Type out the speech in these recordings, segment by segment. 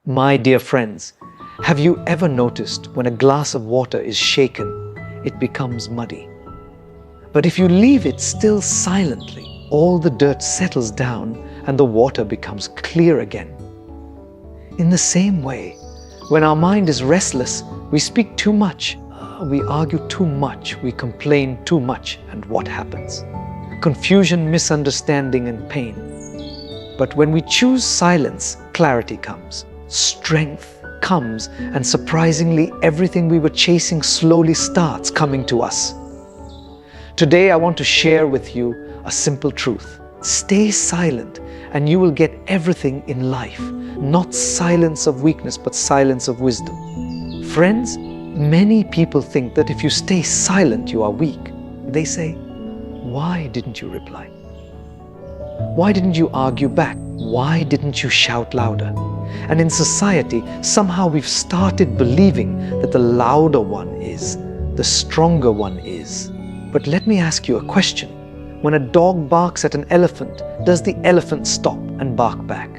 My dear friends, have you ever noticed when a glass of water is shaken, it becomes muddy? But if you leave it still silently, all the dirt settles down and the water becomes clear again. In the same way, when our mind is restless, we speak too much, we argue too much, we complain too much, and what happens? Confusion, misunderstanding, and pain. But when we choose silence, clarity comes. Strength comes, and surprisingly, everything we were chasing slowly starts coming to us. Today, I want to share with you a simple truth. Stay silent, and you will get everything in life. Not silence of weakness, but silence of wisdom. Friends, many people think that if you stay silent, you are weak. They say, "Why didn't you reply? Why didn't you argue back? Why didn't you shout louder?" And in society, somehow we've started believing that the louder one is, the stronger one is. But let me ask you a question. When a dog barks at an elephant, does the elephant stop and bark back?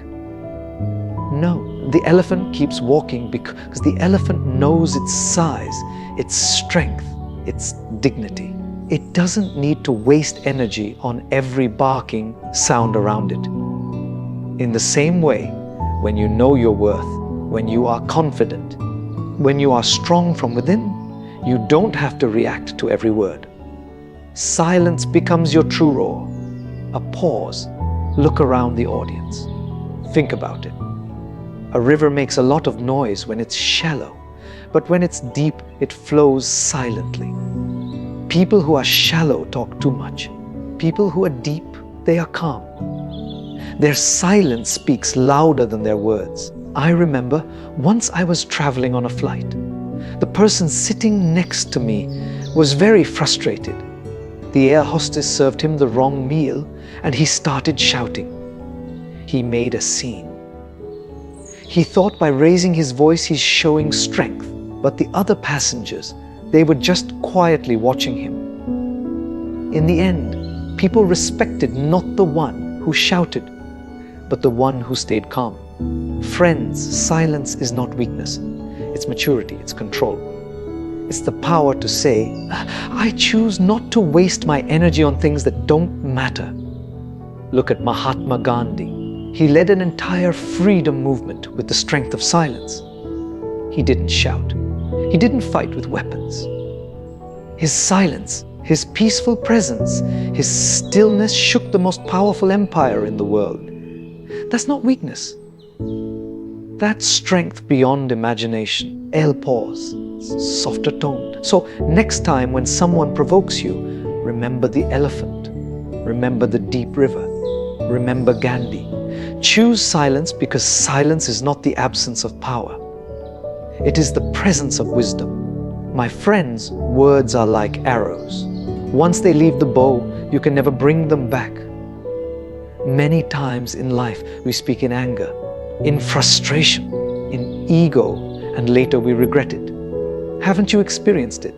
No, the elephant keeps walking because the elephant knows its size, its strength, its dignity. It doesn't need to waste energy on every barking sound around it. In the same way, when you know your worth, when you are confident, when you are strong from within, you don't have to react to every word. Silence becomes your true roar. A pause. Look around the audience. Think about it. A river makes a lot of noise when it's shallow, but when it's deep, it flows silently. People who are shallow talk too much. People who are deep, they are calm. Their silence speaks louder than their words. I remember once I was traveling on a flight. The person sitting next to me was very frustrated. The air hostess served him the wrong meal and he started shouting. He made a scene. He thought by raising his voice he's showing strength, but the other passengers, they were just quietly watching him. In the end, people respected not the one who shouted, but the one who stayed calm. Friends, silence is not weakness. It's maturity, it's control. It's the power to say, I choose not to waste my energy on things that don't matter. Look at Mahatma Gandhi. He led an entire freedom movement with the strength of silence. He didn't shout. He didn't fight with weapons. His silence, his peaceful presence, his stillness shook the most powerful empire in the world. That's not weakness. That's strength beyond imagination. El pause, softer toned. So next time when someone provokes you, remember the elephant. Remember the deep river. Remember Gandhi. Choose silence because silence is not the absence of power. It is the presence of wisdom. My friends, words are like arrows. Once they leave the bow, you can never bring them back. Many times in life, we speak in anger, in frustration, in ego, and later we regret it. Haven't you experienced it?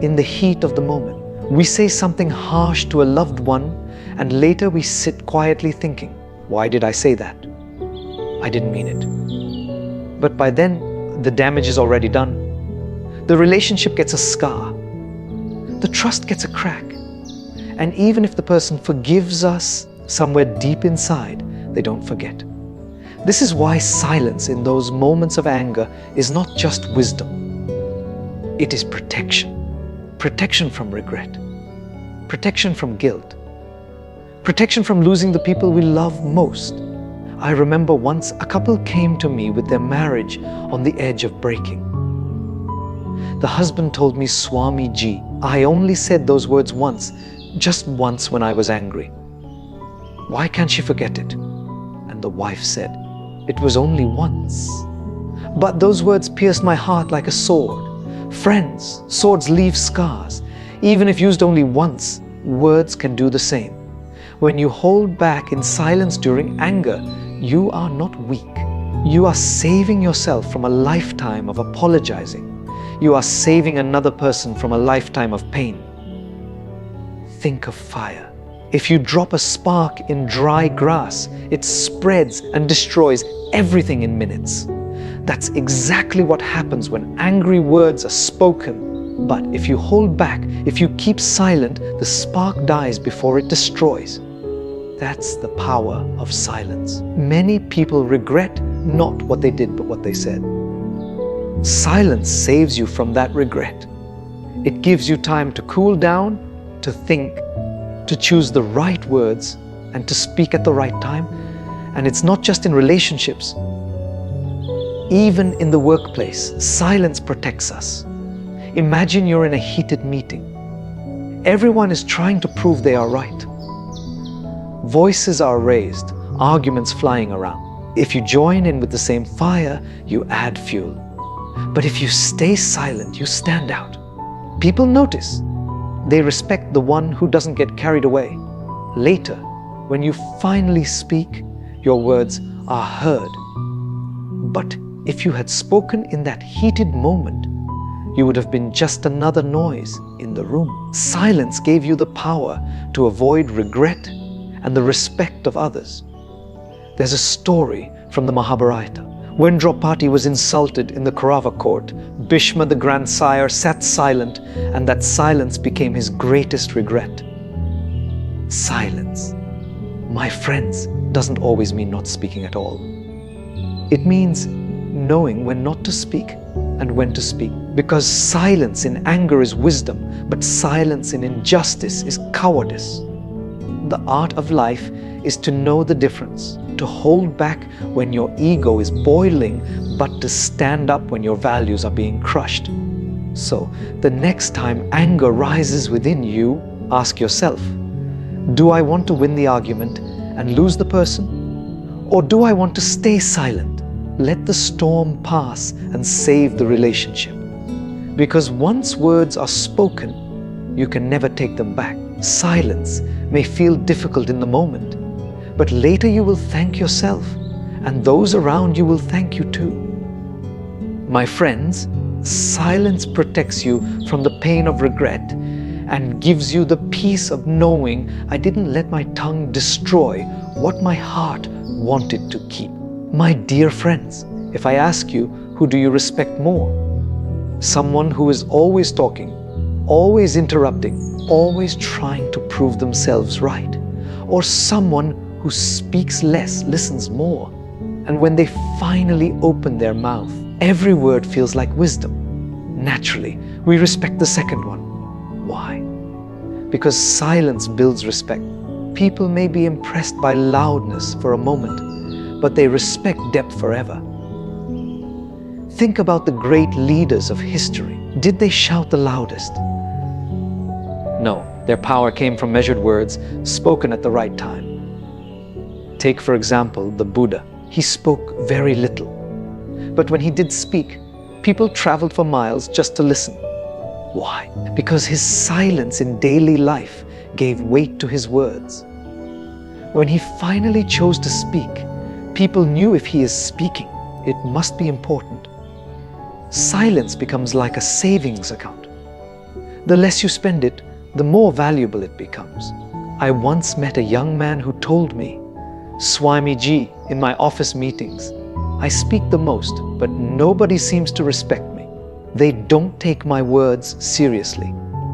In the heat of the moment, we say something harsh to a loved one, and later we sit quietly thinking, why did I say that? I didn't mean it. But by then, the damage is already done. The relationship gets a scar. The trust gets a crack. And even if the person forgives us, somewhere deep inside, they don't forget. This is why silence in those moments of anger is not just wisdom. It is protection. Protection from regret. Protection from guilt. Protection from losing the people we love most. I remember once a couple came to me with their marriage on the edge of breaking. The husband told me, Swami Ji, I only said those words once, just once when I was angry. Why can't she forget it? And the wife said, it was only once. But those words pierced my heart like a sword. Friends, swords leave scars. Even if used only once, words can do the same. When you hold back in silence during anger, you are not weak. You are saving yourself from a lifetime of apologizing. You are saving another person from a lifetime of pain. Think of fire. If you drop a spark in dry grass, it spreads and destroys everything in minutes. That's exactly what happens when angry words are spoken. But if you hold back, if you keep silent, the spark dies before it destroys. That's the power of silence. Many people regret not what they did, but what they said. Silence saves you from that regret. It gives you time to cool down, to think, to choose the right words, and to speak at the right time. And it's not just in relationships. Even in the workplace, silence protects us. Imagine you're in a heated meeting. Everyone is trying to prove they are right. Voices are raised, arguments flying around. If you join in with the same fire, you add fuel. But if you stay silent, you stand out. People notice. They respect the one who doesn't get carried away. Later, when you finally speak, your words are heard. But if you had spoken in that heated moment, you would have been just another noise in the room. Silence gave you the power to avoid regret and the respect of others. There's a story from the Mahabharata. When Draupadi was insulted in the Kaurava court, Bhishma the grandsire sat silent, and that silence became his greatest regret. Silence, my friends, doesn't always mean not speaking at all. It means knowing when not to speak and when to speak. Because silence in anger is wisdom, but silence in injustice is cowardice. The art of life is to know the difference, to hold back when your ego is boiling, but to stand up when your values are being crushed. So, the next time anger rises within you, ask yourself, do I want to win the argument and lose the person? Or do I want to stay silent, let the storm pass and save the relationship? Because once words are spoken, you can never take them back. Silence may feel difficult in the moment, but later you will thank yourself, and those around you will thank you too. My friends, silence protects you from the pain of regret and gives you the peace of knowing I didn't let my tongue destroy what my heart wanted to keep. My dear friends, if I ask you, who do you respect more? Someone who is always talking, always interrupting, always trying to prove themselves right? Or someone who speaks less, listens more, and when they finally open their mouth, every word feels like wisdom? Naturally, we respect the second one. Why? Because silence builds respect. People may be impressed by loudness for a moment, but they respect depth forever. Think about the great leaders of history. Did they shout the loudest? No, their power came from measured words spoken at the right time. Take, for example, the Buddha. He spoke very little. But when he did speak, people traveled for miles just to listen. Why? Because his silence in daily life gave weight to his words. When he finally chose to speak, people knew if he is speaking, it must be important. Silence becomes like a savings account. The less you spend it, the more valuable it becomes. I once met a young man who told me, Swamiji, in my office meetings, I speak the most, but nobody seems to respect me. They don't take my words seriously.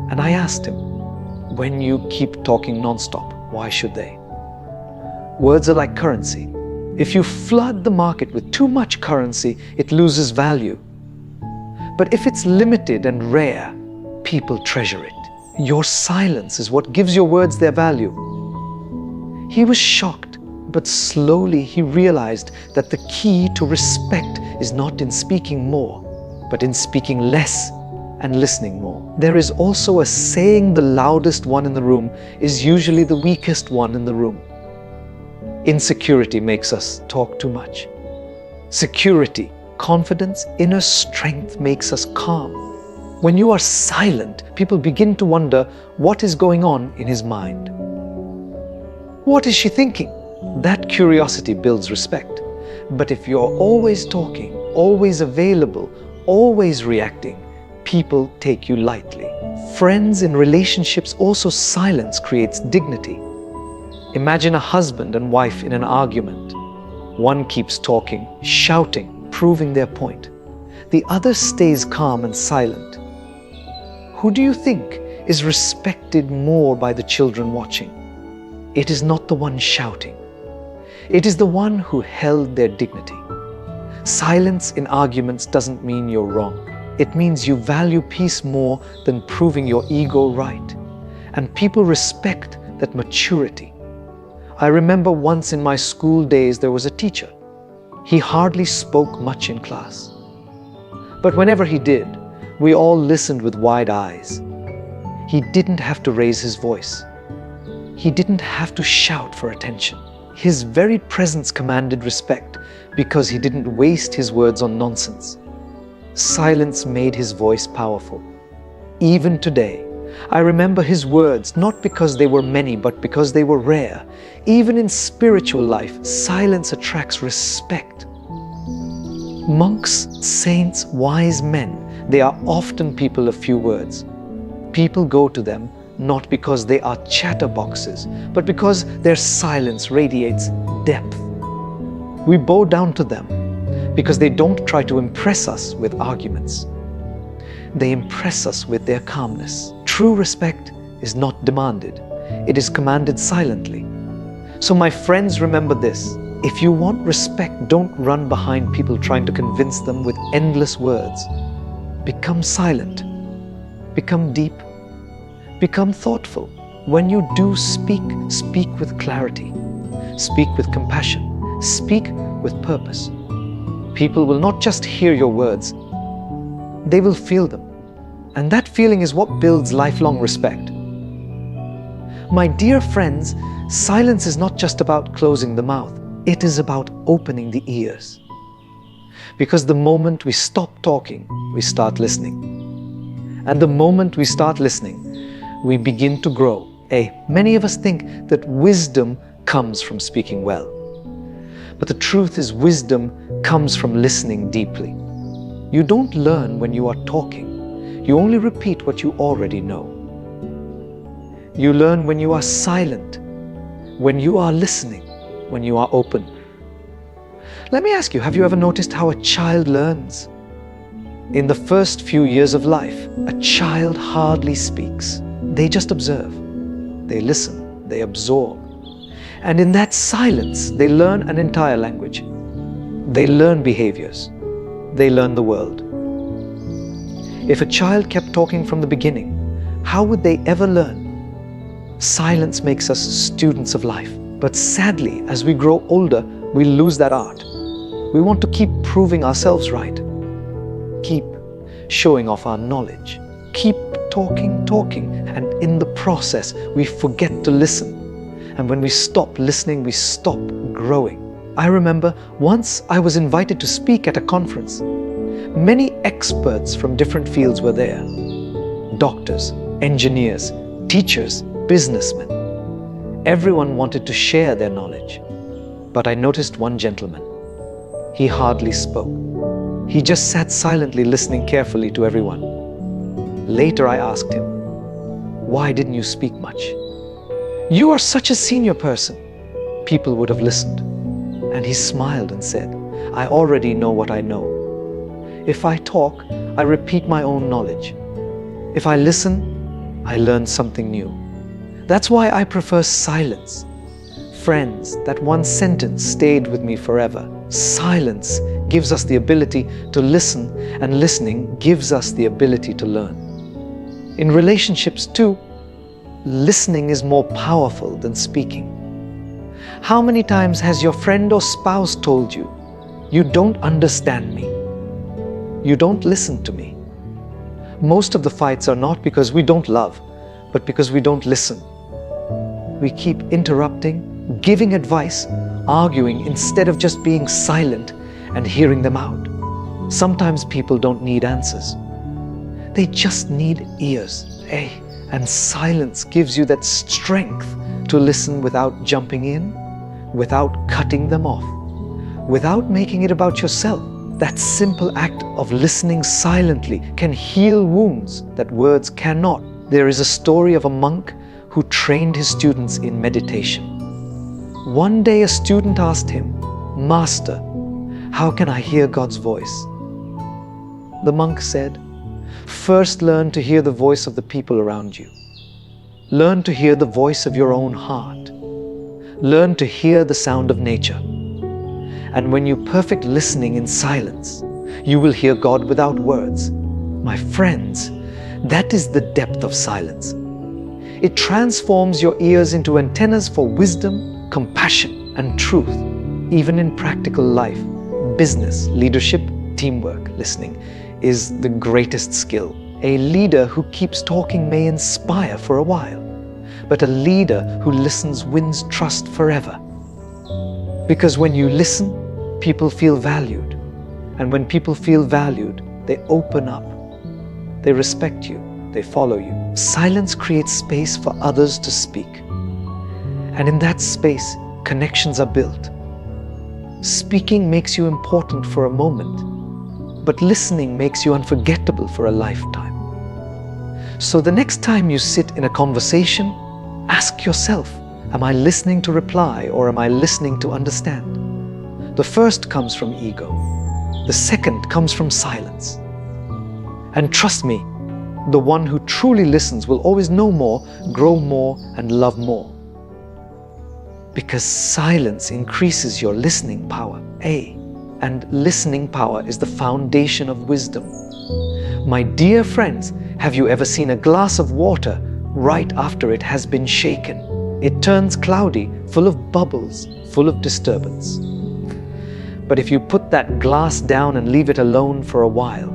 And I asked him, when you keep talking non-stop, why should they? Words are like currency. If you flood the market with too much currency, it loses value. But if it's limited and rare, people treasure it. Your silence is what gives your words their value. He was shocked, but slowly he realized that the key to respect is not in speaking more, but in speaking less and listening more. There is also a saying, the loudest one in the room is usually the weakest one in the room. Insecurity makes us talk too much. Security, confidence, inner strength makes us calm. When you are silent, people begin to wonder what is going on in his mind. What is she thinking? That curiosity builds respect. But if you're always talking, always available, always reacting, people take you lightly. Friends in relationships also, silence creates dignity. Imagine a husband and wife in an argument. One keeps talking, shouting, proving their point. The other stays calm and silent. Who do you think is respected more by the children watching? It is not the one shouting. It is the one who held their dignity. Silence in arguments doesn't mean you're wrong. It means you value peace more than proving your ego right. And people respect that maturity. I remember once in my school days there was a teacher. He hardly spoke much in class. But whenever he did, we all listened with wide eyes. He didn't have to raise his voice. He didn't have to shout for attention. His very presence commanded respect because he didn't waste his words on nonsense. Silence made his voice powerful. Even today, I remember his words not because they were many, but because they were rare. Even in spiritual life, silence attracts respect. Monks, saints, wise men, they are often people of few words. People go to them not because they are chatterboxes, but because their silence radiates depth. We bow down to them because they don't try to impress us with arguments. They impress us with their calmness. True respect is not demanded. It is commanded silently. So my friends, remember this. If you want respect, don't run behind people trying to convince them with endless words. Become silent. Become deep. Become thoughtful. When you do speak, speak with clarity. Speak with compassion. Speak with purpose. People will not just hear your words, they will feel them. And that feeling is what builds lifelong respect. My dear friends, silence is not just about closing the mouth. It is about opening the ears. Because the moment we stop talking, we start listening. And the moment we start listening, we begin to grow. Many of us think that wisdom comes from speaking well. But the truth is, wisdom comes from listening deeply. You don't learn when you are talking. You only repeat what you already know. You learn when you are silent, when you are listening, when you are open. Let me ask you, have you ever noticed how a child learns? In the first few years of life, a child hardly speaks. They just observe. They listen. They absorb. And in that silence, they learn an entire language. They learn behaviors. They learn the world. If a child kept talking from the beginning, how would they ever learn? Silence makes us students of life. But sadly, as we grow older, we lose that art. We want to keep proving ourselves right. Keep showing off our knowledge. Keep talking, and in the process, we forget to listen. And when we stop listening, we stop growing. I remember once I was invited to speak at a conference. Many experts from different fields were there. Doctors, engineers, teachers, businessmen. Everyone wanted to share their knowledge. But I noticed one gentleman. He hardly spoke. He just sat silently listening carefully to everyone. Later I asked him, "Why didn't you speak much? You are such a senior person." People would have listened. And he smiled and said, "I already know what I know. If I talk, I repeat my own knowledge. If I listen, I learn something new. That's why I prefer silence." Friends, that one sentence stayed with me forever. Silence gives us the ability to listen, and listening gives us the ability to learn. In relationships too, listening is more powerful than speaking. How many times has your friend or spouse told you, "You don't understand me. You don't listen to me"? Most of the fights are not because we don't love, but because we don't listen. We keep interrupting, giving advice, arguing instead of just being silent and hearing them out. Sometimes people don't need answers. They just need ears. And silence gives you that strength to listen without jumping in, without cutting them off, without making it about yourself. That simple act of listening silently can heal wounds that words cannot. There is a story of a monk who trained his students in meditation. One day a student asked him, "Master, How can I hear God's voice? The monk said, first learn to hear the voice of the people around you. Learn to hear the voice of your own heart. Learn to hear the sound of nature. And when you perfect listening in silence, you will hear God without words. My friends, that is the depth of silence. It transforms your ears into antennas for wisdom, compassion, and truth, even in practical life. Business, leadership, teamwork, listening is the greatest skill. A leader who keeps talking may inspire for a while, but a leader who listens wins trust forever. Because when you listen, people feel valued. And when people feel valued, they open up. They respect you. They follow you. Silence creates space for others to speak. And in that space, connections are built. Speaking makes you important for a moment, but listening makes you unforgettable for a lifetime. So the next time you sit in a conversation, ask yourself, am I listening to reply or am I listening to understand? The first comes from ego. The second comes from silence. And trust me, the one who truly listens will always know more, grow more, and love more. Because silence increases your listening power, and listening power is the foundation of wisdom. My dear friends, have you ever seen a glass of water right after it has been shaken? It turns cloudy, full of bubbles, full of disturbance. But if you put that glass down and leave it alone for a while,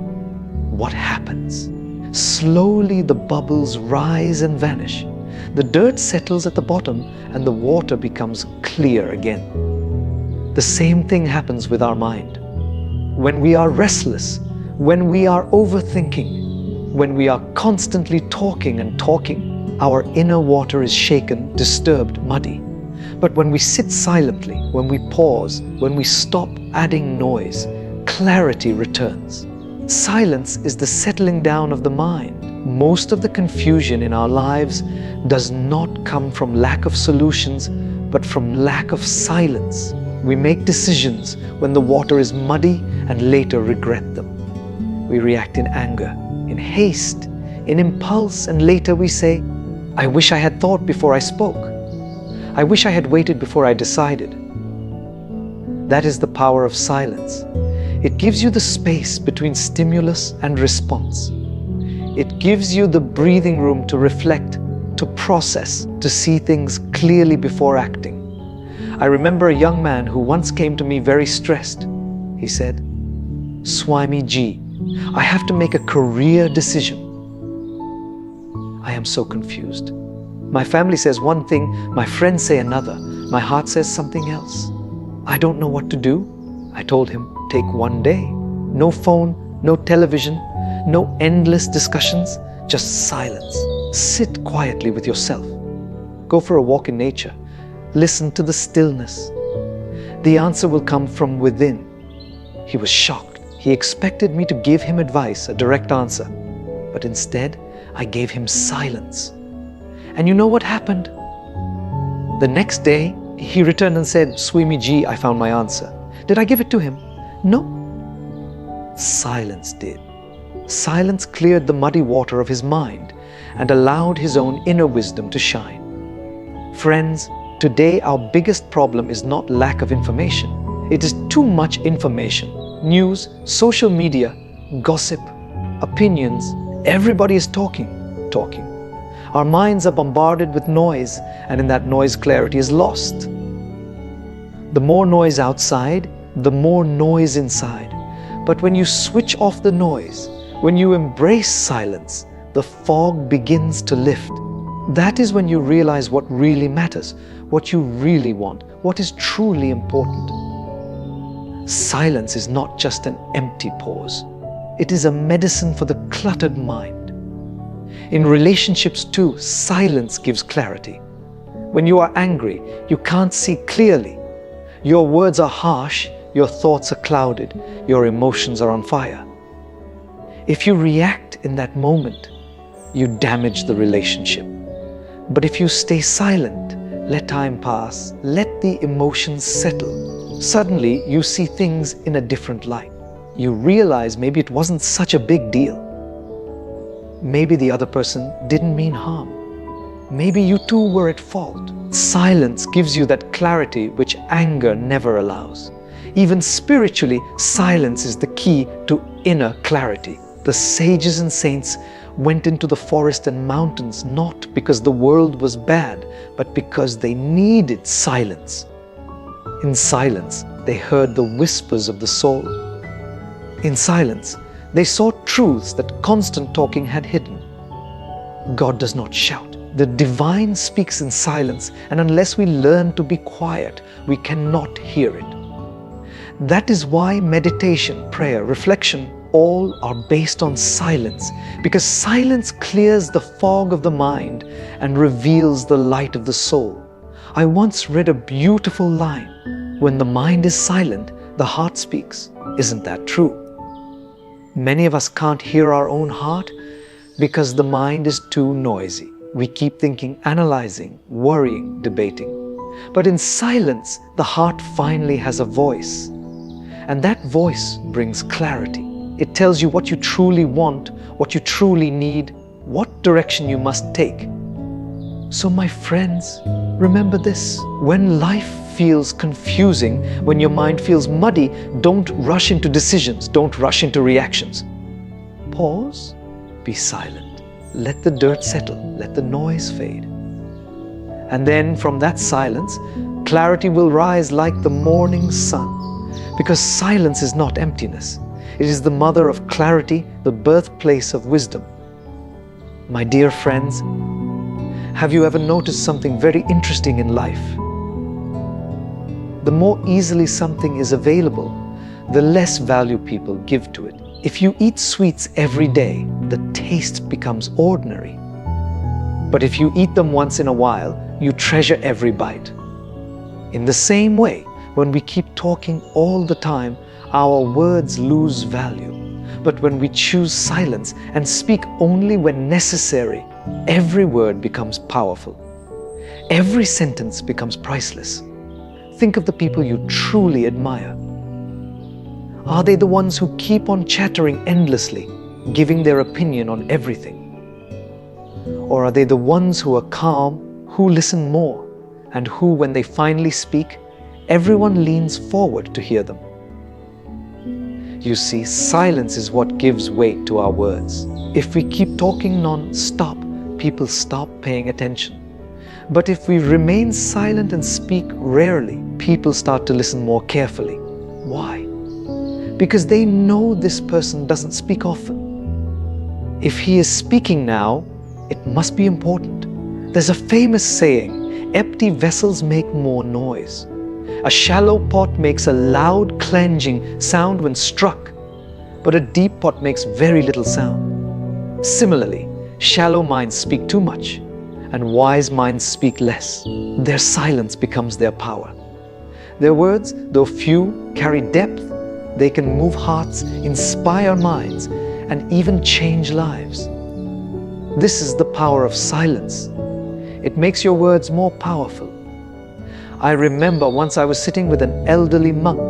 what happens? Slowly the bubbles rise and vanish. The dirt settles at the bottom and the water becomes clear again. The same thing happens with our mind. When we are restless, when we are overthinking, when we are constantly talking and talking, our inner water is shaken, disturbed, muddy. But when we sit silently, when we pause, when we stop adding noise, clarity returns. Silence is the settling down of the mind. Most of the confusion in our lives does not come from lack of solutions, but from lack of silence. We make decisions when the water is muddy and later regret them. We react in anger, in haste, in impulse, and later we say, I wish I had thought before I spoke. I wish I had waited before I decided. That is the power of silence. It gives you the space between stimulus and response. It gives you the breathing room to reflect, to process, to see things clearly before acting. I remember a young man who once came to me very stressed. He said, Swami Ji, I have to make a career decision. I am so confused. My family says one thing, my friends say another, my heart says something else. I don't know what to do. I told him, take one day. No phone, no television, no endless discussions, just silence. Sit quietly with yourself. Go for a walk in nature. Listen to the stillness. The answer will come from within. He was shocked. He expected me to give him advice, a direct answer. But instead, I gave him silence. And you know what happened? The next day, he returned and said, Swami Ji, I found my answer. Did I give it to him? No. Silence did. Silence cleared the muddy water of his mind and allowed his own inner wisdom to shine. Friends, today our biggest problem is not lack of information. It is too much information. News, social media, gossip, opinions. Everybody is talking. Our minds are bombarded with noise, and in that noise, clarity is lost. The more noise outside, the more noise inside. But when you switch off the noise, when you embrace silence, the fog begins to lift. That is when you realize what really matters, what you really want, what is truly important. Silence is not just an empty pause. It is a medicine for the cluttered mind. In relationships too, silence gives clarity. When you are angry, you can't see clearly. Your words are harsh, your thoughts are clouded, your emotions are on fire. If you react in that moment, you damage the relationship. But if you stay silent, let time pass, let the emotions settle, Suddenly, you see things in a different light. You realize maybe it wasn't such a big deal. Maybe the other person didn't mean harm. Maybe you too were at fault. Silence gives you that clarity which anger never allows. Even spiritually, silence is the key to inner clarity. The sages and saints went into the forest and mountains not because the world was bad, but because they needed silence. In silence, they heard the whispers of the soul. In silence, they saw truths that constant talking had hidden. God does not shout. The divine speaks in silence, and unless we learn to be quiet, we cannot hear it. That is why meditation, prayer, reflection, all are based on silence, because silence clears the fog of the mind and reveals the light of the soul. I once read a beautiful line, "When the mind is silent, the heart speaks." Isn't that true? Many of us can't hear our own heart because the mind is too noisy. We keep thinking, analyzing, worrying, debating. But in silence, the heart finally has a voice. And that voice brings clarity. It tells you what you truly want, what you truly need, what direction you must take. So my friends, remember this. When life feels confusing, when your mind feels muddy, don't rush into decisions, don't rush into reactions. Pause, be silent. Let the dirt settle, let the noise fade. And then from that silence, clarity will rise like the morning sun. Because silence is not emptiness. It is the mother of clarity, the birthplace of wisdom. My dear friends, have you ever noticed something very interesting in life? The more easily something is available, the less value people give to it. If you eat sweets every day, the taste becomes ordinary. But if you eat them once in a while, you treasure every bite. In the same way, when we keep talking all the time, our words lose value. But when we choose silence and speak only when necessary, every word becomes powerful. Every sentence becomes priceless. Think of the people you truly admire. Are they the ones who keep on chattering endlessly, giving their opinion on everything? Or are they the ones who are calm, who listen more, and who, when they finally speak, everyone leans forward to hear them? You see, silence is what gives weight to our words. If we keep talking non-stop, people stop paying attention. But if we remain silent and speak rarely, people start to listen more carefully. Why? Because they know this person doesn't speak often. If he is speaking now, it must be important. There's a famous saying, empty vessels make more noise. A shallow pot makes a loud clenching sound when struck, but a deep pot makes very little sound. Similarly, shallow minds speak too much, and wise minds speak less. Their silence becomes their power. Their words, though few, carry depth. They can move hearts, inspire minds, and even change lives. This is the power of silence. It makes your words more powerful. I remember once I was sitting with an elderly monk.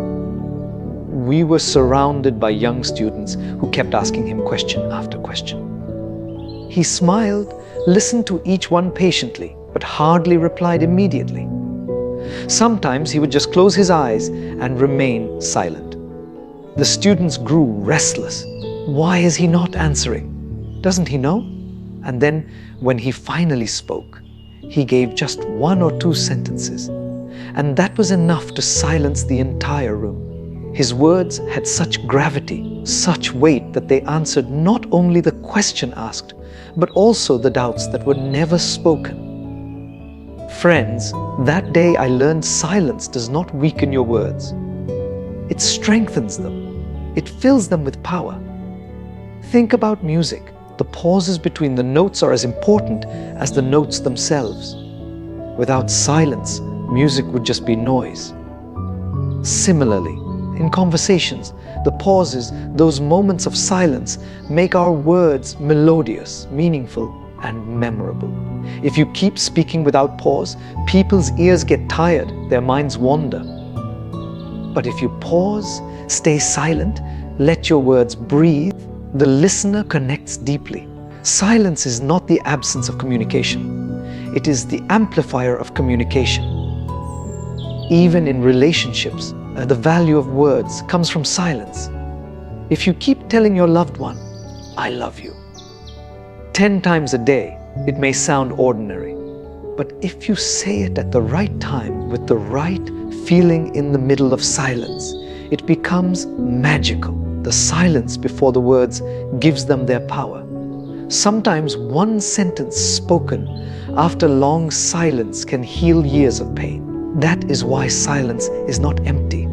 We were surrounded by young students who kept asking him question after question. He smiled, listened to each one patiently, but hardly replied immediately. Sometimes he would just close his eyes and remain silent. The students grew restless. Why is he not answering? Doesn't he know? And then, when he finally spoke, he gave just 1 or 2 sentences. And that was enough to silence the entire room. His words had such gravity, such weight that they answered not only the question asked, but also the doubts that were never spoken. Friends, that day I learned silence does not weaken your words. It strengthens them. It fills them with power. Think about music. The pauses between the notes are as important as the notes themselves. Without silence, music would just be noise. Similarly, in conversations, the pauses, those moments of silence, make our words melodious, meaningful, and memorable. If you keep speaking without pause, people's ears get tired, their minds wander. But if you pause, stay silent, let your words breathe, the listener connects deeply. Silence is not the absence of communication. It is the amplifier of communication. Even in relationships, the value of words comes from silence. If you keep telling your loved one, "I love you," 10 times a day, it may sound ordinary. But if you say it at the right time with the right feeling in the middle of silence, it becomes magical. The silence before the words gives them their power. Sometimes one sentence spoken after long silence can heal years of pain. That is why silence is not empty.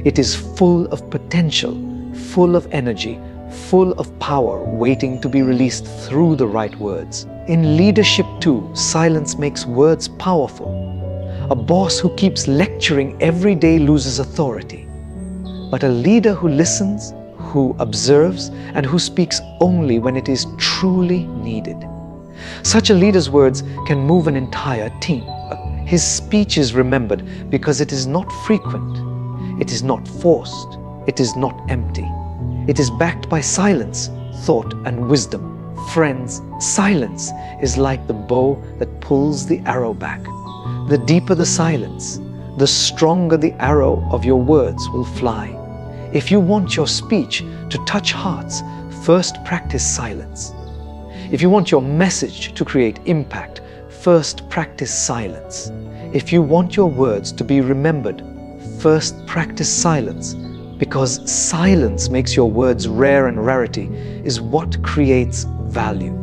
It is full of potential, full of energy, full of power waiting to be released through the right words. In leadership too, silence makes words powerful. A boss who keeps lecturing every day loses authority. But a leader who listens, who observes, and who speaks only when it is truly needed. Such a leader's words can move an entire team. His speech is remembered because it is not frequent, it is not forced, it is not empty. It is backed by silence, thought, and wisdom. Friends, silence is like the bow that pulls the arrow back. The deeper the silence, the stronger the arrow of your words will fly. If you want your speech to touch hearts, first practice silence. If you want your message to create impact, first practice silence. If you want your words to be remembered, first practice silence. Because silence makes your words rare, and rarity is what creates value.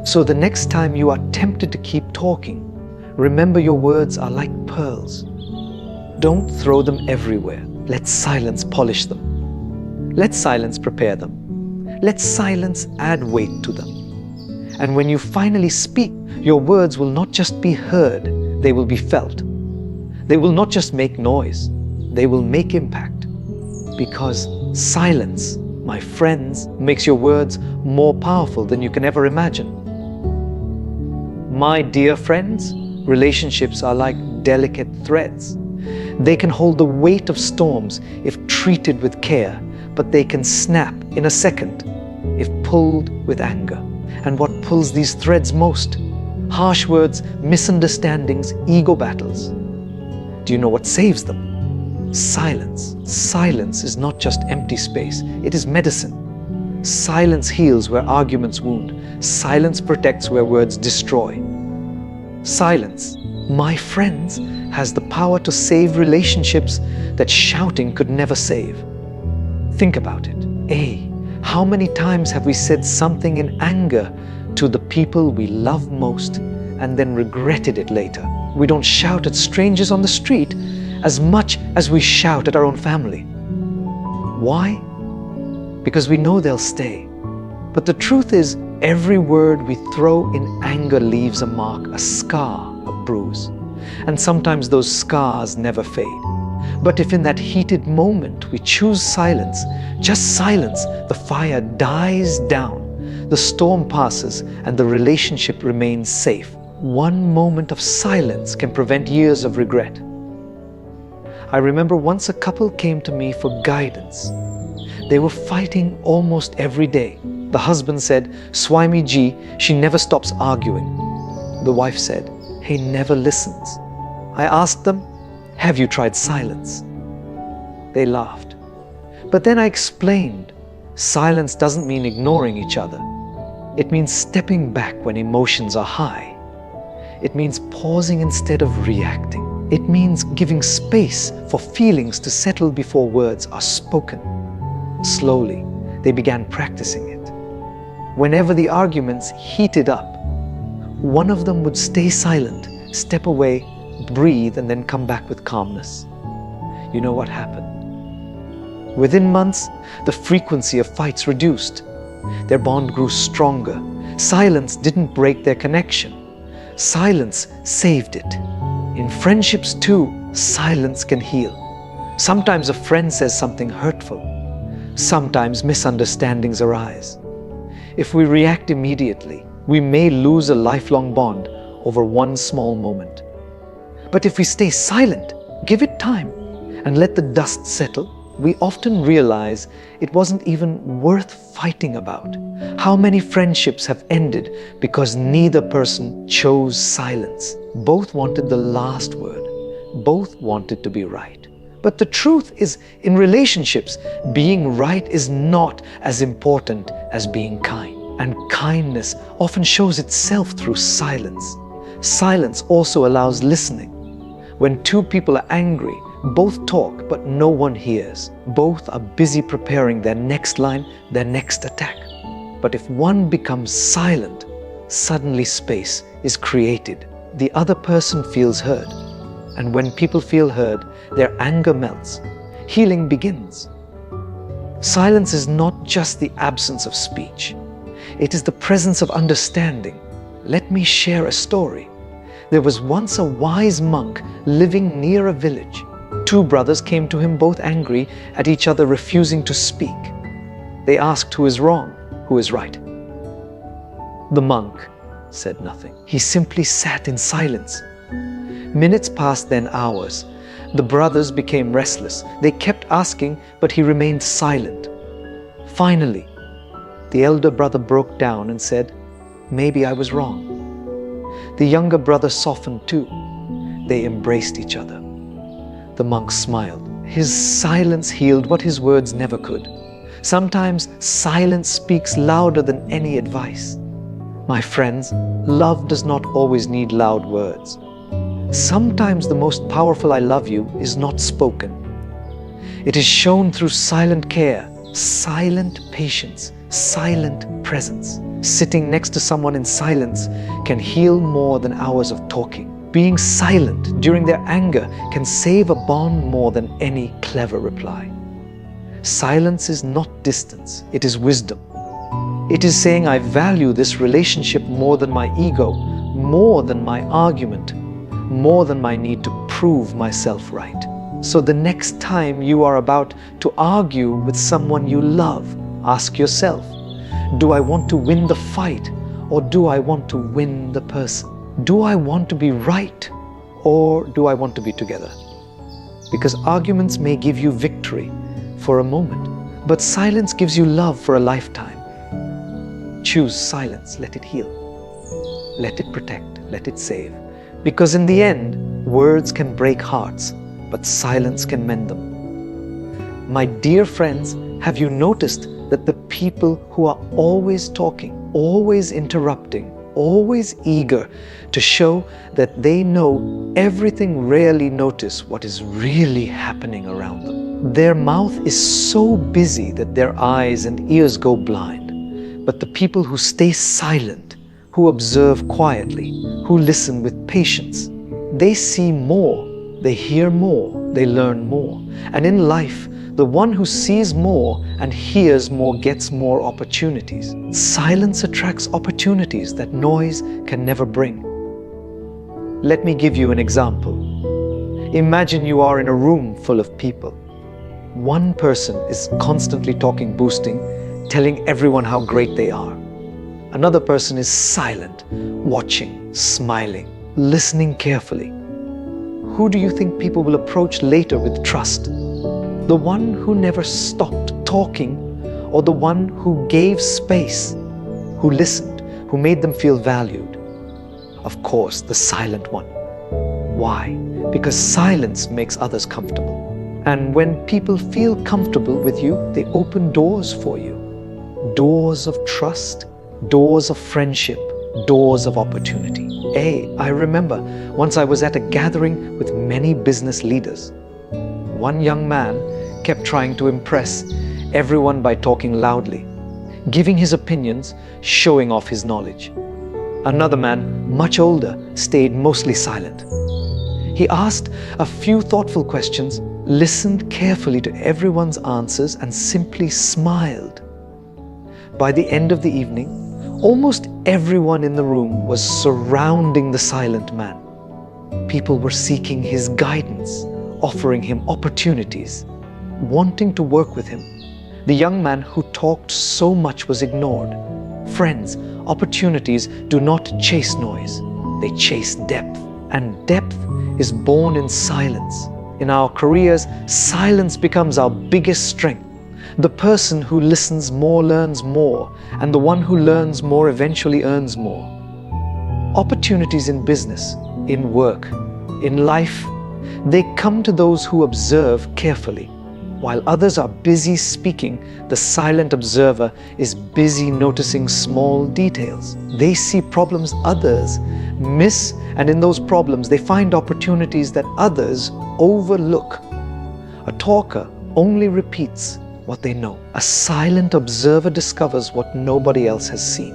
So the next time you are tempted to keep talking, remember your words are like pearls. Don't throw them everywhere. Let silence polish them. Let silence prepare them. Let silence add weight to them. And when you finally speak, your words will not just be heard, they will be felt. They will not just make noise, they will make impact. Because silence, my friends, makes your words more powerful than you can ever imagine. My dear friends, relationships are like delicate threads. They can hold the weight of storms if treated with care, but they can snap in a second if pulled with anger. And what pulls these threads most? Harsh words, misunderstandings, ego battles. Do you know what saves them? Silence. Silence is not just empty space, it is medicine. Silence heals where arguments wound. Silence protects where words destroy. Silence, my friends, has the power to save relationships that shouting could never save. Think about it. How many times have we said something in anger to the people we love most and then regretted it later? We don't shout at strangers on the street as much as we shout at our own family. Why? Because we know they'll stay. But the truth is, every word we throw in anger leaves a mark, a scar, a bruise. And sometimes those scars never fade. But if in that heated moment we choose silence, just silence, the fire dies down, the storm passes, and the relationship remains safe. One moment of silence can prevent years of regret. I remember once a couple came to me for guidance. They were fighting almost every day. The husband said, "Swami ji, she never stops arguing." The wife said, "He never listens." I asked them, "Have you tried silence?" They laughed. But then I explained, silence doesn't mean ignoring each other. It means stepping back when emotions are high. It means pausing instead of reacting. It means giving space for feelings to settle before words are spoken. Slowly, they began practicing it. Whenever the arguments heated up, one of them would stay silent, step away, breathe, and then come back with calmness. You know what happened? Within months, the frequency of fights reduced. Their bond grew stronger. Silence didn't break their connection. Silence saved it. In friendships too, silence can heal. Sometimes a friend says something hurtful. Sometimes misunderstandings arise. If we react immediately, we may lose a lifelong bond over one small moment. But if we stay silent, give it time, and let the dust settle, we often realize it wasn't even worth fighting about. How many friendships have ended because neither person chose silence? Both wanted the last word. Both wanted to be right. But the truth is, in relationships, being right is not as important as being kind. And kindness often shows itself through silence. Silence also allows listening. When two people are angry, both talk, but no one hears. Both are busy preparing their next line, their next attack. But if one becomes silent, suddenly space is created. The other person feels heard. And when people feel heard, their anger melts. Healing begins. Silence is not just the absence of speech. It is the presence of understanding. Let me share a story. There was once a wise monk living near a village. Two brothers came to him, both angry at each other, refusing to speak. They asked who is wrong, who is right. The monk said nothing. He simply sat in silence. Minutes passed, then hours. The brothers became restless. They kept asking, but he remained silent. Finally, the elder brother broke down and said, "Maybe I was wrong." The younger brother softened too. They embraced each other. The monk smiled. His silence healed what his words never could. Sometimes silence speaks louder than any advice. My friends, love does not always need loud words. Sometimes the most powerful "I love you" is not spoken. It is shown through silent care, silent patience, silent presence. Sitting next to someone in silence can heal more than hours of talking. Being silent during their anger can save a bond more than any clever reply. Silence is not distance, it is wisdom. It is saying, I value this relationship more than my ego, more than my argument, more than my need to prove myself right. So the next time you are about to argue with someone you love, ask yourself, do I want to win the fight or do I want to win the person? Do I want to be right or do I want to be together? Because arguments may give you victory for a moment, but silence gives you love for a lifetime. Choose silence, let it heal. Let it protect, let it save. Because in the end, words can break hearts, but silence can mend them. My dear friends, have you noticed that the people who are always talking, always interrupting, always eager to show that they know everything, rarely notice what is really happening around them? Their mouth is so busy that their eyes and ears go blind. But the people who stay silent, who observe quietly, who listen with patience, they see more, they hear more, they learn more. And in life, the one who sees more and hears more gets more opportunities. Silence attracts opportunities that noise can never bring. Let me give you an example. Imagine you are in a room full of people. One person is constantly talking, boosting, telling everyone how great they are. Another person is silent, watching, smiling, listening carefully. Who do you think people will approach later with trust? The one who never stopped talking, or the one who gave space, who listened, who made them feel valued? Of course, the silent one. Why? Because silence makes others comfortable. And when people feel comfortable with you, they open doors for you. Doors of trust, doors of friendship, doors of opportunity. I remember once I was at a gathering with many business leaders. One young man kept trying to impress everyone by talking loudly, giving his opinions, showing off his knowledge. Another man, much older, stayed mostly silent. He asked a few thoughtful questions, listened carefully to everyone's answers, and simply smiled. By the end of the evening, almost everyone in the room was surrounding the silent man. People were seeking his guidance, offering him opportunities, wanting to work with him. The young man who talked so much was ignored. Friends, opportunities do not chase noise, they chase depth. And depth is born in silence. in our careers, silence becomes our biggest strength. The person who listens more learns more, and the one who learns more eventually earns more. Opportunities in business, in work, in life, they come to those who observe carefully. While others are busy speaking, the silent observer is busy noticing small details. They see problems others miss, and in those problems they find opportunities that others overlook. A talker only repeats what they know. A silent observer discovers what nobody else has seen.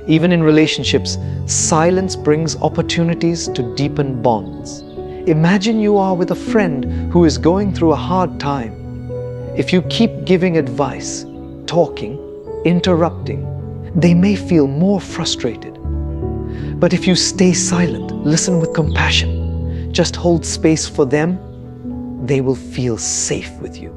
Even in relationships, silence brings opportunities to deepen bonds. Imagine you are with a friend who is going through a hard time. If you keep giving advice, talking, interrupting, they may feel more frustrated. But if you stay silent, listen with compassion, just hold space for them, they will feel safe with you.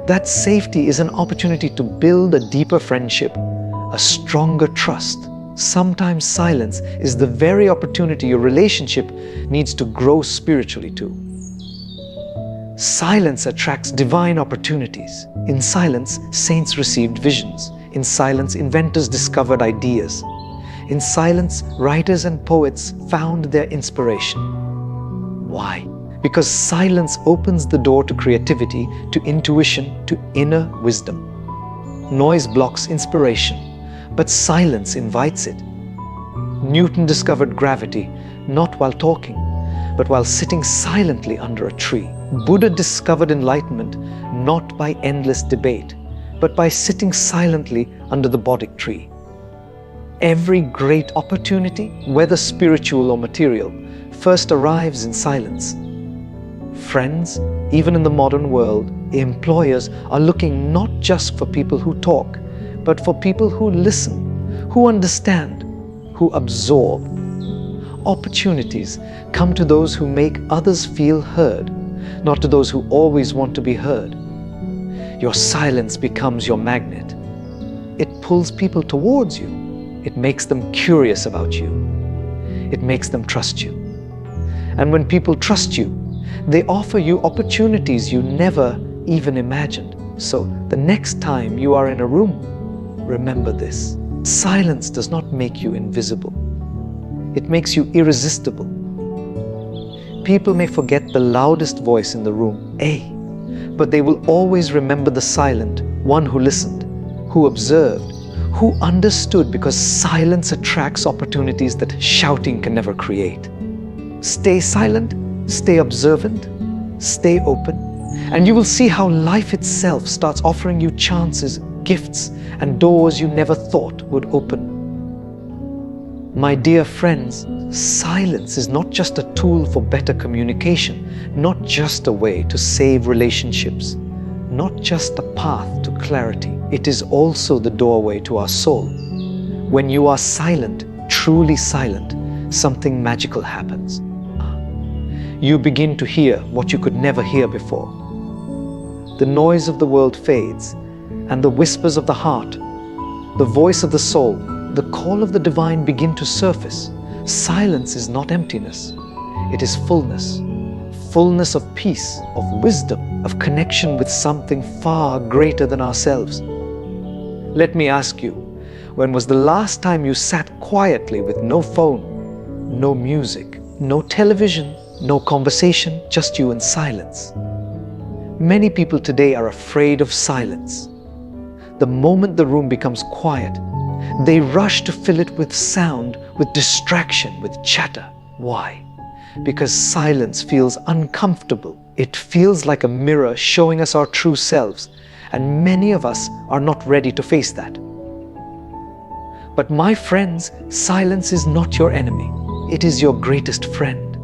That safety is an opportunity to build a deeper friendship, a stronger trust. Sometimes silence is the very opportunity your relationship needs to grow spiritually too. Silence attracts divine opportunities. In silence, saints received visions. In silence, inventors discovered ideas. In silence, writers and poets found their inspiration. Why? Because silence opens the door to creativity, to intuition, to inner wisdom. Noise blocks inspiration, but silence invites it. Newton discovered gravity not while talking, but while sitting silently under a tree. Buddha discovered enlightenment not by endless debate, but by sitting silently under the Bodhi tree. Every great opportunity, whether spiritual or material, first arrives in silence. Friends, even in the modern world, employers are looking not just for people who talk, but for people who listen, who understand, who absorb. Opportunities come to those who make others feel heard, not to those who always want to be heard. Your silence becomes your magnet. It pulls people towards you. It makes them curious about you. It makes them trust you. And when people trust you, they offer you opportunities you never even imagined. So the next time you are in a room, remember this. Silence does not make you invisible. It makes you irresistible. People may forget the loudest voice in the room, but they will always remember the silent one who listened, who observed, who understood, because silence attracts opportunities that shouting can never create. Stay silent, stay observant, stay open, and you will see how life itself starts offering you chances, gifts, and doors you never thought would open. My dear friends, silence is not just a tool for better communication, not just a way to save relationships, not just a path to clarity. It is also the doorway to our soul. When you are silent, truly silent, something magical happens. You begin to hear what you could never hear before. The noise of the world fades, and the whispers of the heart, the voice of the soul, the call of the divine begin to surface. Silence is not emptiness. It is fullness. Fullness of peace, of wisdom, of connection with something far greater than ourselves. Let me ask you, when was the last time you sat quietly with no phone, no music, no television, no conversation, just you in silence? Many people today are afraid of silence. The moment the room becomes quiet, they rush to fill it with sound, with distraction, with chatter. Why? Because silence feels uncomfortable. It feels like a mirror showing us our true selves, and many of us are not ready to face that. But my friends, silence is not your enemy. It is your greatest friend.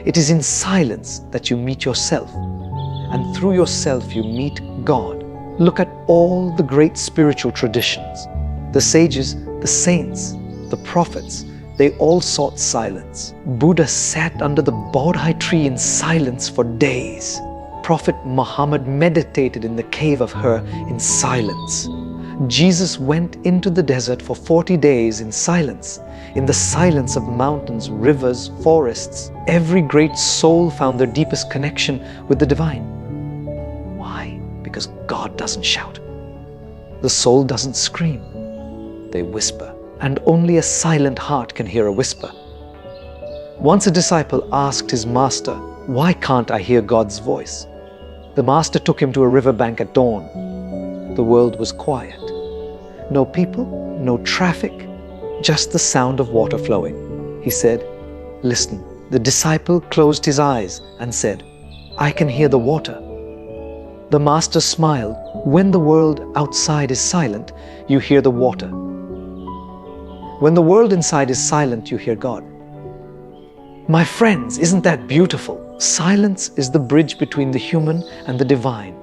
It is in silence that you meet yourself, and through yourself you meet God. Look at all the great spiritual traditions. The sages, the saints, the prophets, they all sought silence. Buddha sat under the Bodhi tree in silence for days. Prophet Muhammad meditated in the cave of Hira in silence. Jesus went into the desert for 40 days in silence. In the silence of mountains, rivers, forests, every great soul found their deepest connection with the divine. Why? Because God doesn't shout. The soul doesn't scream. They whisper. And only a silent heart can hear a whisper. Once a disciple asked his master, "Why can't I hear God's voice?" The master took him to a riverbank at dawn. The world was quiet. No people, no traffic, just the sound of water flowing. He said, "Listen." The disciple closed his eyes and said, "I can hear the water." The master smiled. When the world outside is silent, you hear the water. When the world inside is silent, you hear God. My friends, isn't that beautiful? Silence is the bridge between the human and the divine.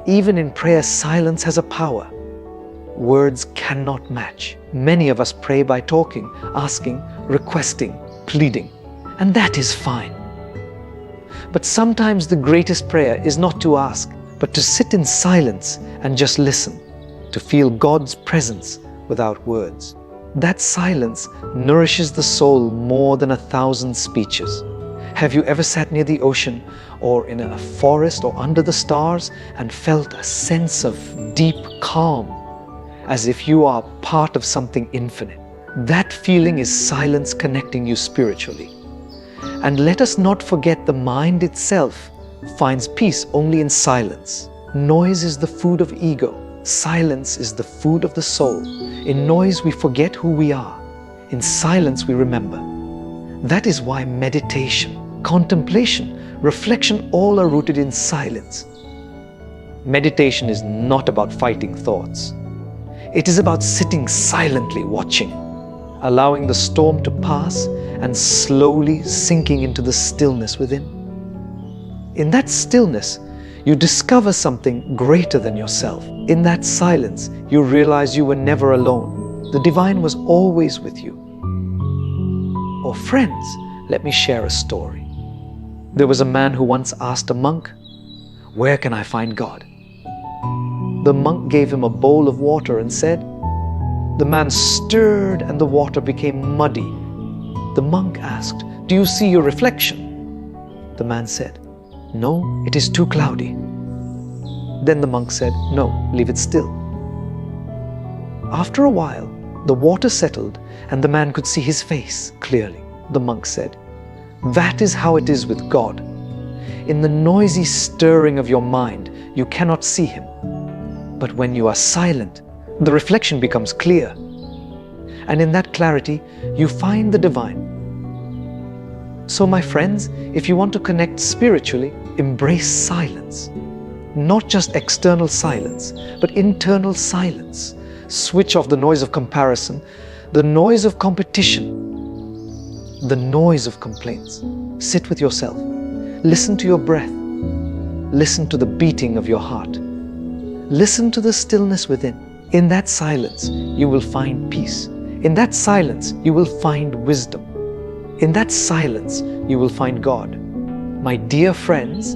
Even in prayer, silence has a power. Words cannot match. Many of us pray by talking, asking, requesting, pleading, and that is fine. But sometimes the greatest prayer is not to ask, but to sit in silence and just listen, to feel God's presence without words. That silence nourishes the soul more than 1,000 speeches. Have you ever sat near the ocean or in a forest or under the stars and felt a sense of deep calm, as if you are part of something infinite? That feeling is silence connecting you spiritually. And let us not forget the mind itself finds peace only in silence. Noise is the food of ego. Silence is the food of the soul. In noise, we forget who we are. In silence, we remember. That is why meditation, contemplation, reflection all are rooted in silence. Meditation is not about fighting thoughts. It is about sitting silently watching, allowing the storm to pass and slowly sinking into the stillness within. In that stillness, you discover something greater than yourself. In that silence, you realize you were never alone. The divine was always with you. Oh friends, let me share a story. There was a man who once asked a monk, "Where can I find God?" The monk gave him a bowl of water and said, the man stirred and the water became muddy. The monk asked, "Do you see your reflection?" The man said, "No, it is too cloudy." Then the monk said, "No, leave it still." After a while, the water settled and the man could see his face clearly. The monk said, "That is how it is with God. In the noisy stirring of your mind, you cannot see Him. But when you are silent, the reflection becomes clear. And in that clarity, you find the divine." So my friends, if you want to connect spiritually, embrace silence. Not just external silence, but internal silence. Switch off the noise of comparison, the noise of competition, the noise of complaints. Sit with yourself. Listen to your breath. Listen to the beating of your heart. Listen to the stillness within. In that silence, you will find peace. In that silence, you will find wisdom. In that silence, you will find God. My dear friends,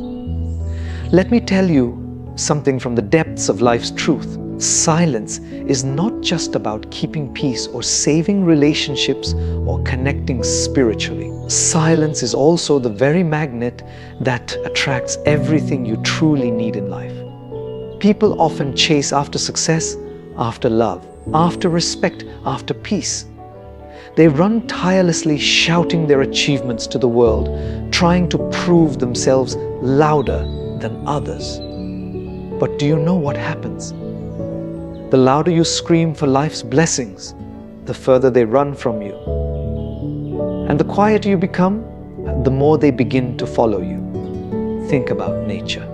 let me tell you something from the depths of life's truth. Silence is not just about keeping peace or saving relationships or connecting spiritually. Silence is also the very magnet that attracts everything you truly need in life. People often chase after success, after love, after respect, after peace. They run tirelessly shouting their achievements to the world, trying to prove themselves louder than others. But do you know what happens? The louder you scream for life's blessings, the further they run from you. And the quieter you become, the more they begin to follow you. Think about nature.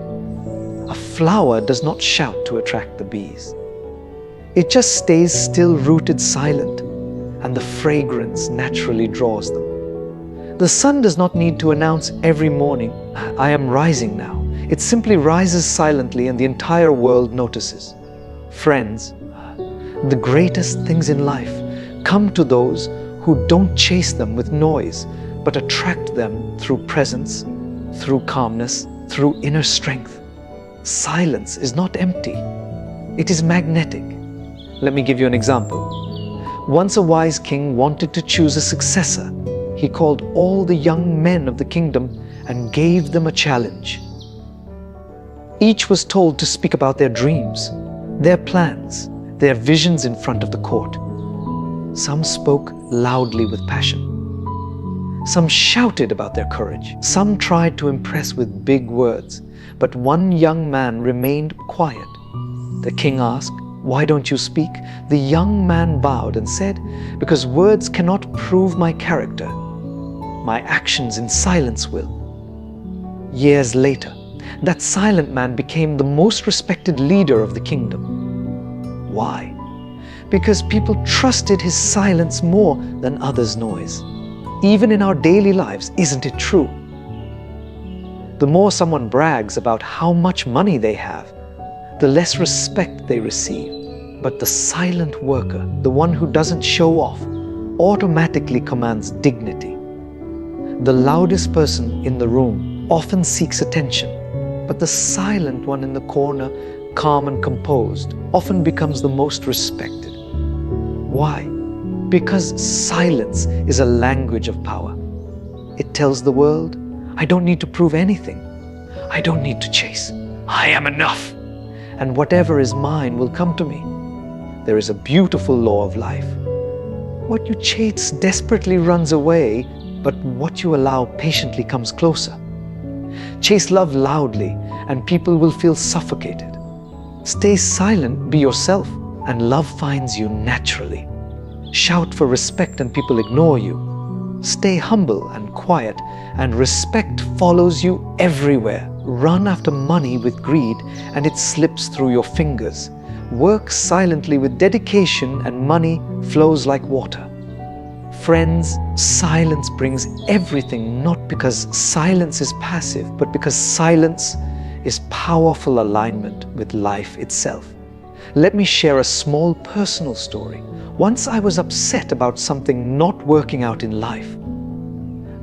A flower does not shout to attract the bees. It just stays still, rooted, silent, and the fragrance naturally draws them. The sun does not need to announce every morning, "I am rising now." It simply rises silently and the entire world notices. Friends, the greatest things in life come to those who don't chase them with noise, but attract them through presence, through calmness, through inner strength. Silence is not empty. It is magnetic. Let me give you an example. Once a wise king wanted to choose a successor. He called all the young men of the kingdom and gave them a challenge. Each was told to speak about their dreams, their plans, their visions in front of the court. Some spoke loudly with passion. Some shouted about their courage. Some tried to impress with big words. But one young man remained quiet. The king asked, "Why don't you speak?" The young man bowed and said, "Because words cannot prove my character. My actions in silence will." Years later, that silent man became the most respected leader of the kingdom. Why? Because people trusted his silence more than others' noise. Even in our daily lives, isn't it true? The more someone brags about how much money they have, the less respect they receive. But the silent worker, the one who doesn't show off, automatically commands dignity. The loudest person in the room often seeks attention, but the silent one in the corner, calm and composed, often becomes the most respected. Why? Because silence is a language of power. It tells the world, I don't need to prove anything. I don't need to chase. I am enough. And whatever is mine will come to me. There is a beautiful law of life. What you chase desperately runs away, but what you allow patiently comes closer. Chase love loudly, and people will feel suffocated. Stay silent, be yourself, and love finds you naturally. Shout for respect and people ignore you. Stay humble and quiet, and respect follows you everywhere. Run after money with greed, and it slips through your fingers. Work silently with dedication, and money flows like water. Friends, silence brings everything, not because silence is passive, but because silence is powerful alignment with life itself. Let me share a small personal story. Once I was upset about something not working out in life.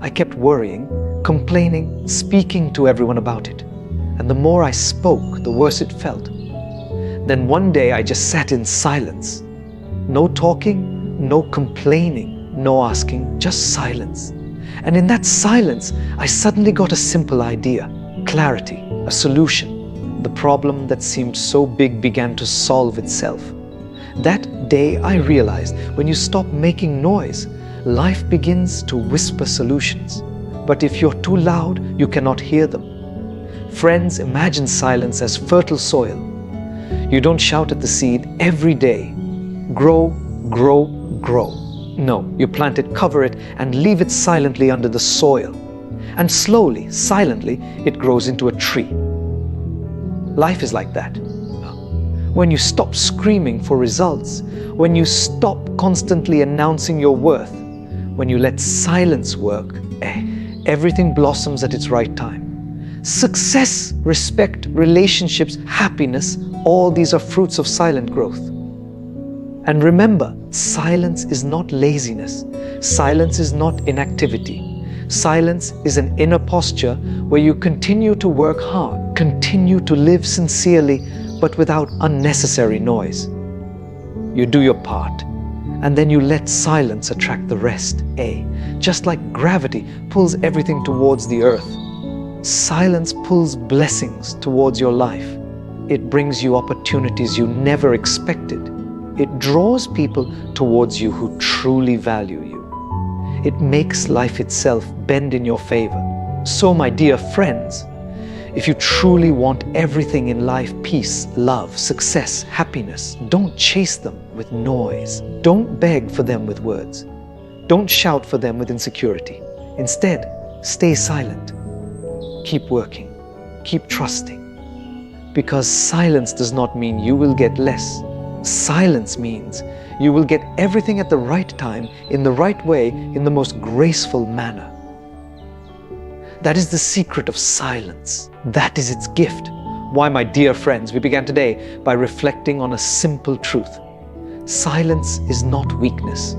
I kept worrying, complaining, speaking to everyone about it. And the more I spoke, the worse it felt. Then one day I just sat in silence. No talking, no complaining, no asking, just silence. And in that silence, I suddenly got a simple idea, clarity, a solution. The problem that seemed so big began to solve itself. That day I realized when you stop making noise, life begins to whisper solutions. But if you're too loud, you cannot hear them. Friends, imagine silence as fertile soil. You don't shout at the seed every day. Grow, grow, grow. No, you plant it, cover it, and leave it silently under the soil. And slowly, silently, it grows into a tree. Life is like that. When you stop screaming for results, when you stop constantly announcing your worth, when you let silence work, everything blossoms at its right time. Success, respect, relationships, happiness, all these are fruits of silent growth. And remember, silence is not laziness. Silence is not inactivity. Silence is an inner posture where you continue to work hard, continue to live sincerely, but without unnecessary noise. You do your part, and then you let silence attract the rest. Just like gravity pulls everything towards the earth, silence pulls blessings towards your life. It brings you opportunities you never expected. It draws people towards you who truly value you. It makes life itself bend in your favor. So, my dear friends, if you truly want everything in life, peace, love, success, happiness, don't chase them with noise. Don't beg for them with words. Don't shout for them with insecurity. Instead, stay silent. Keep working. Keep trusting. Because silence does not mean you will get less. Silence means you will get everything at the right time, in the right way, in the most graceful manner. That is the secret of silence. That is its gift. Why, my dear friends, we began today by reflecting on a simple truth. Silence is not weakness.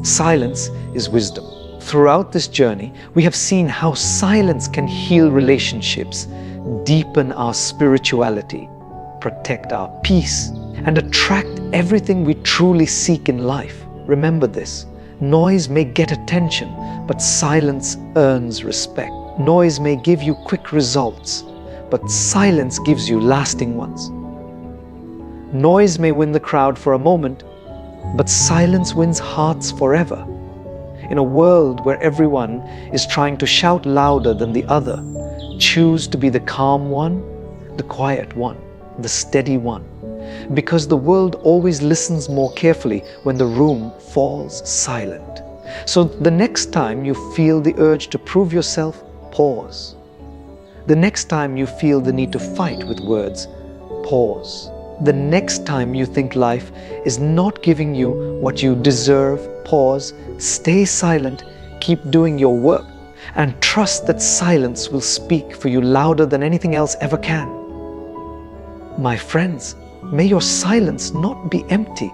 Silence is wisdom. Throughout this journey, we have seen how silence can heal relationships, deepen our spirituality, protect our peace, and attract everything we truly seek in life. Remember this. Noise may get attention, but silence earns respect. Noise may give you quick results, but silence gives you lasting ones. Noise may win the crowd for a moment, but silence wins hearts forever. In a world where everyone is trying to shout louder than the other, choose to be the calm one, the quiet one, the steady one. Because the world always listens more carefully when the room falls silent. So the next time you feel the urge to prove yourself, pause. The next time you feel the need to fight with words, pause. The next time you think life is not giving you what you deserve, pause, stay silent, keep doing your work, and trust that silence will speak for you louder than anything else ever can. My friends, may your silence not be empty,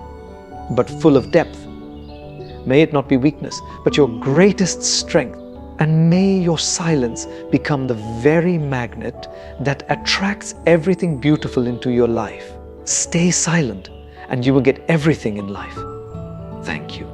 but full of depth. May it not be weakness, but your greatest strength. And may your silence become the very magnet that attracts everything beautiful into your life. Stay silent, and you will get everything in life. Thank you.